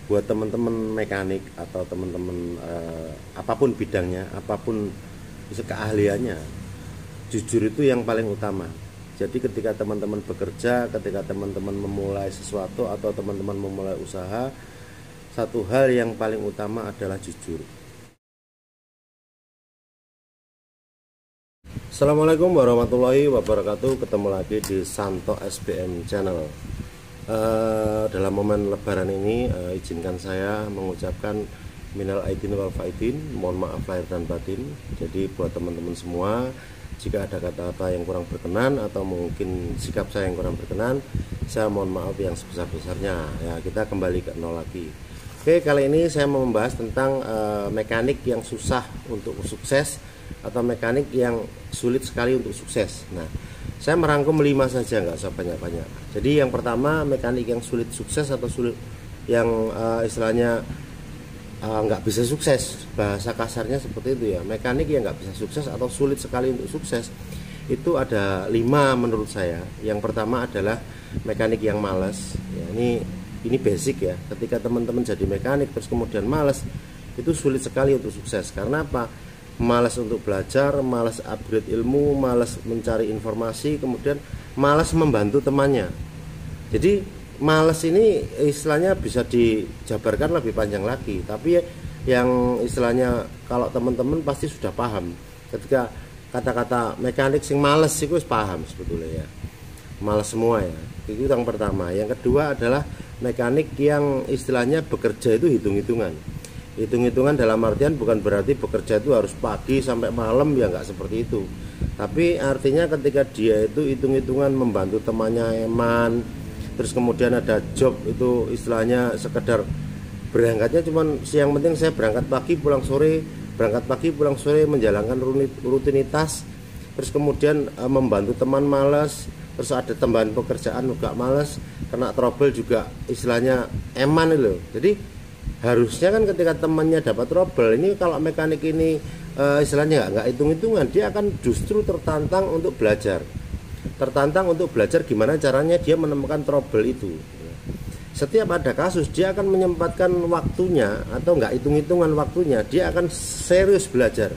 buat teman-teman mekanik atau teman-teman apapun bidangnya, apapun bisa keahliannya, jujur itu yang paling utama. Jadi ketika teman-teman bekerja, ketika teman-teman memulai sesuatu atau teman-teman memulai usaha, satu hal yang paling utama adalah jujur. Assalamualaikum warahmatullahi wabarakatuh. Ketemu lagi di Santo SBM Channel. Dalam momen Lebaran ini, izinkan saya mengucapkan minal aidin wal faidin, mohon maaf lahir dan batin. Jadi buat teman-teman semua, jika ada kata-kata yang kurang berkenan atau mungkin sikap saya yang kurang berkenan, saya mohon maaf yang sebesar-besarnya. Ya, kita kembali ke nol lagi. Oke, kali ini saya mau membahas tentang mekanik yang susah untuk sukses atau mekanik yang sulit sekali untuk sukses. Nah, saya merangkum 5 saja, nggak usah banyak-banyak. Jadi yang pertama, mekanik yang sulit sukses atau sulit yang istilahnya nggak bisa sukses, bahasa kasarnya seperti itu ya. Mekanik yang nggak bisa sukses atau sulit sekali untuk sukses itu ada 5 menurut saya. Yang pertama adalah mekanik yang malas. Ya, ini basic ya. Ketika teman-teman jadi mekanik terus kemudian malas, itu sulit sekali untuk sukses. Karena apa? Malas untuk belajar, malas upgrade ilmu, malas mencari informasi, kemudian malas membantu temannya. Jadi malas ini istilahnya bisa dijabarkan lebih panjang lagi, tapi yang istilahnya kalau teman-teman pasti sudah paham ketika kata-kata mekanik sing malas itu paham sebetulnya ya. Malas semua ya. Itu yang pertama. Yang kedua adalah mekanik yang istilahnya bekerja itu hitung-hitungan. Hitung-hitungan dalam artian bukan berarti bekerja itu harus pagi sampai malam, ya nggak seperti itu. Tapi artinya ketika dia itu hitung-hitungan membantu temannya eman, terus kemudian ada job itu istilahnya sekedar berangkatnya cuman siang, penting saya berangkat pagi pulang sore, berangkat pagi pulang sore, menjalankan rutinitas. Terus kemudian membantu teman malas, terus ada tambahan pekerjaan juga malas, kena trouble juga istilahnya eman itu. Jadi harusnya kan ketika temannya dapat trouble ini, kalau mekanik ini istilahnya nggak hitung-hitungan, dia akan justru tertantang untuk belajar, gimana caranya dia menemukan trouble itu. Setiap ada kasus dia akan menyempatkan waktunya atau nggak hitung-hitungan waktunya, dia akan serius belajar,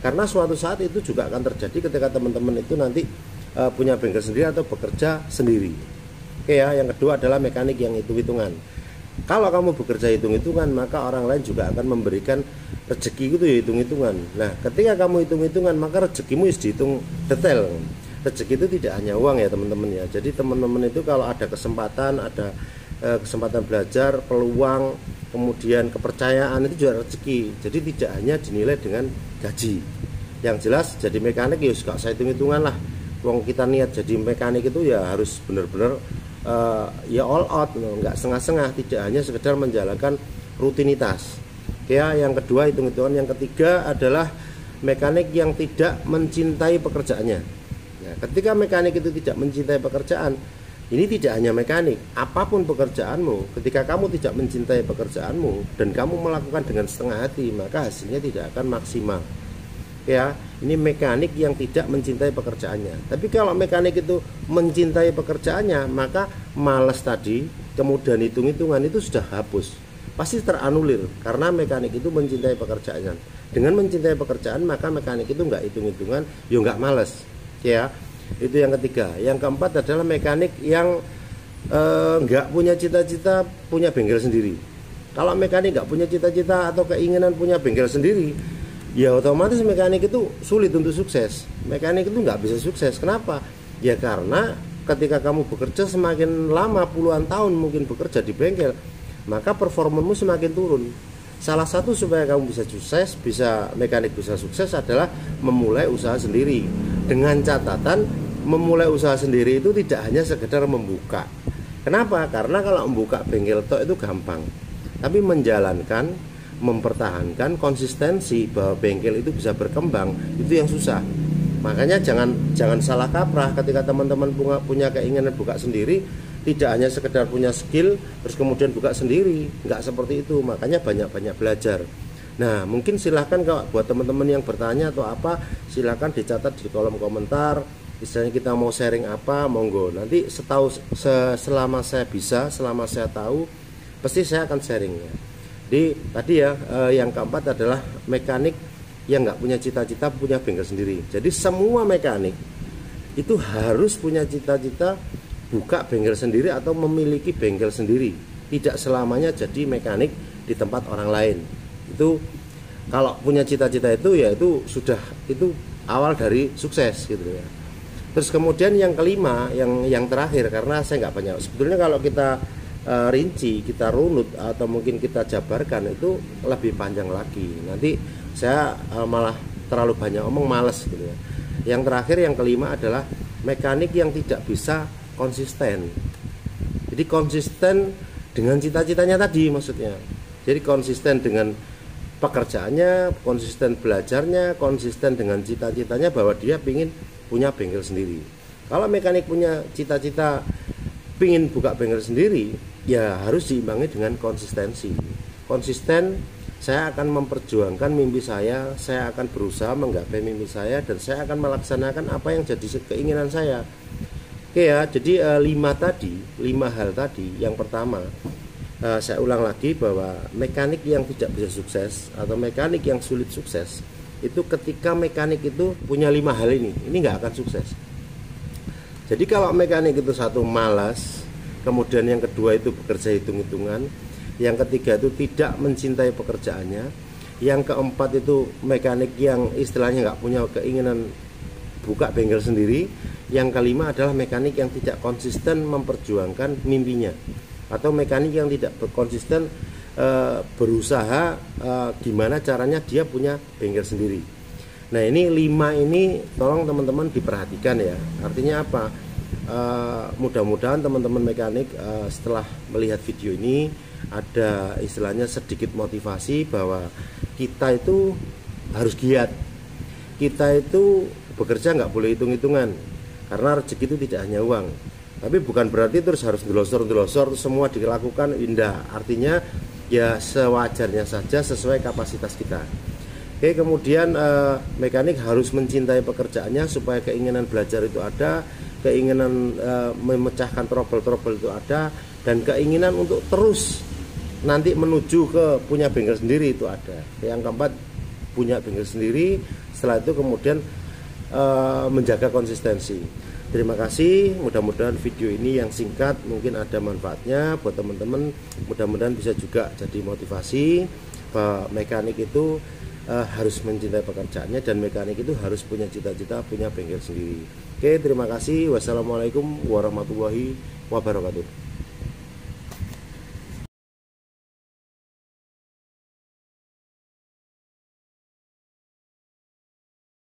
karena suatu saat itu juga akan terjadi ketika teman-teman itu nanti punya bengkel sendiri atau bekerja sendiri. Oke ya, yang kedua adalah mekanik yang hitung-hitungan. Kalau kamu bekerja hitung-hitungan, maka orang lain juga akan memberikan rezeki itu ya hitung-hitungan. Nah, ketika kamu hitung-hitungan, maka rezekimu harus dihitung detail. Rezeki itu tidak hanya uang ya teman-teman ya. Jadi teman-teman itu kalau ada kesempatan, ada kesempatan belajar, peluang, kemudian kepercayaan, itu juga rezeki. Jadi tidak hanya dinilai dengan gaji. Yang jelas jadi mekanik ya gak usah hitung-hitungan lah. Wong kita niat jadi mekanik itu ya harus benar-benar ya all out, nggak setengah-setengah, tidak hanya sekedar menjalankan rutinitas. Ya, yang kedua hitung-hitungan. Yang ketiga adalah mekanik yang tidak mencintai pekerjaannya. Ya, ketika mekanik itu tidak mencintai pekerjaan, ini tidak hanya mekanik, apapun pekerjaanmu, ketika kamu tidak mencintai pekerjaanmu dan kamu melakukan dengan setengah hati, maka hasilnya tidak akan maksimal. Ya, ini mekanik yang tidak mencintai pekerjaannya. Tapi kalau mekanik itu mencintai pekerjaannya, maka malas tadi, kemudian hitung-hitungan itu sudah hapus, pasti teranulir, karena mekanik itu mencintai pekerjaannya. Dengan mencintai pekerjaan, maka mekanik itu nggak hitung-hitungan, ya nggak malas. Ya, itu yang ketiga. Yang keempat adalah mekanik yang nggak punya cita-cita punya bengkel sendiri. Kalau mekanik nggak punya cita-cita atau keinginan punya bengkel sendiri, ya otomatis mekanik itu sulit untuk sukses. Mekanik itu nggak bisa sukses. Kenapa? Ya karena ketika kamu bekerja semakin lama, puluhan tahun mungkin bekerja di bengkel, maka performamu semakin turun. Salah satu supaya kamu bisa sukses, mekanik bisa sukses adalah memulai usaha sendiri. Dengan catatan, memulai usaha sendiri itu tidak hanya sekedar membuka. Kenapa? Karena kalau membuka bengkel tok itu gampang, tapi menjalankan, mempertahankan konsistensi bahwa bengkel itu bisa berkembang, itu yang susah. Makanya jangan salah kaprah ketika teman-teman punya keinginan buka sendiri, tidak hanya sekedar punya skill terus kemudian buka sendiri, nggak seperti itu. Makanya banyak-banyak belajar. Nah, mungkin silahkan kalau buat teman-teman yang bertanya atau apa, silahkan dicatat di kolom komentar. Misalnya kita mau sharing apa, monggo. Nanti selama saya bisa, selama saya tahu, pasti saya akan sharing ya. Jadi tadi ya, yang keempat adalah mekanik yang nggak punya cita-cita punya bengkel sendiri. Jadi semua mekanik itu harus punya cita-cita buka bengkel sendiri atau memiliki bengkel sendiri. Tidak selamanya jadi mekanik di tempat orang lain. Itu kalau punya cita-cita itu ya itu sudah itu awal dari sukses gitu ya. Terus kemudian yang kelima, yang terakhir, karena saya nggak banyak. Sebetulnya kalau kita rinci, kita runut atau mungkin kita jabarkan itu lebih panjang lagi. Nanti saya malah terlalu banyak omong, males gitu ya. Yang terakhir, yang kelima adalah mekanik yang tidak bisa konsisten. Jadi konsisten dengan cita-citanya tadi maksudnya. Jadi konsisten dengan pekerjaannya, konsisten belajarnya, konsisten dengan cita-citanya bahwa dia ingin punya bengkel sendiri. Kalau mekanik punya cita-cita ingin buka bengkel sendiri, ya harus diimbangi dengan konsistensi. Konsisten, saya akan memperjuangkan mimpi saya akan berusaha menggapai mimpi saya, dan saya akan melaksanakan apa yang jadi keinginan saya. Oke ya, jadi 5 hal tadi. Yang pertama, saya ulang lagi bahwa mekanik yang tidak bisa sukses atau mekanik yang sulit sukses itu ketika mekanik itu punya 5 hal ini nggak akan sukses. Jadi kalau mekanik itu satu, malas, kemudian yang kedua itu bekerja hitung-hitungan, yang ketiga itu tidak mencintai pekerjaannya, yang keempat itu mekanik yang istilahnya nggak punya keinginan buka bengkel sendiri, yang kelima adalah mekanik yang tidak konsisten memperjuangkan mimpinya, atau mekanik yang tidak konsisten berusaha gimana caranya dia punya bengkel sendiri. Nah ini 5 ini tolong teman-teman diperhatikan ya. Artinya apa? Mudah-mudahan teman-teman mekanik setelah melihat video ini ada istilahnya sedikit motivasi bahwa kita itu harus giat. Kita itu bekerja nggak boleh hitung-hitungan, karena rezeki itu tidak hanya uang. Tapi bukan berarti terus harus ngelosor semua dilakukan, indah. Artinya ya sewajarnya saja sesuai kapasitas kita. Oke, kemudian mekanik harus mencintai pekerjaannya supaya keinginan belajar itu ada, keinginan memecahkan trouble-trouble itu ada, dan keinginan untuk terus nanti menuju ke punya bengkel sendiri itu ada. Yang keempat, punya bengkel sendiri. Setelah itu kemudian menjaga konsistensi. Terima kasih, mudah-mudahan video ini yang singkat mungkin ada manfaatnya buat teman-teman. Mudah-mudahan bisa juga jadi motivasi bahwa mekanik itu harus mencintai pekerjaannya, dan mekanik itu harus punya cita-cita punya bengkel sendiri. Oke, terima kasih. Wassalamualaikum warahmatullahi wabarakatuh.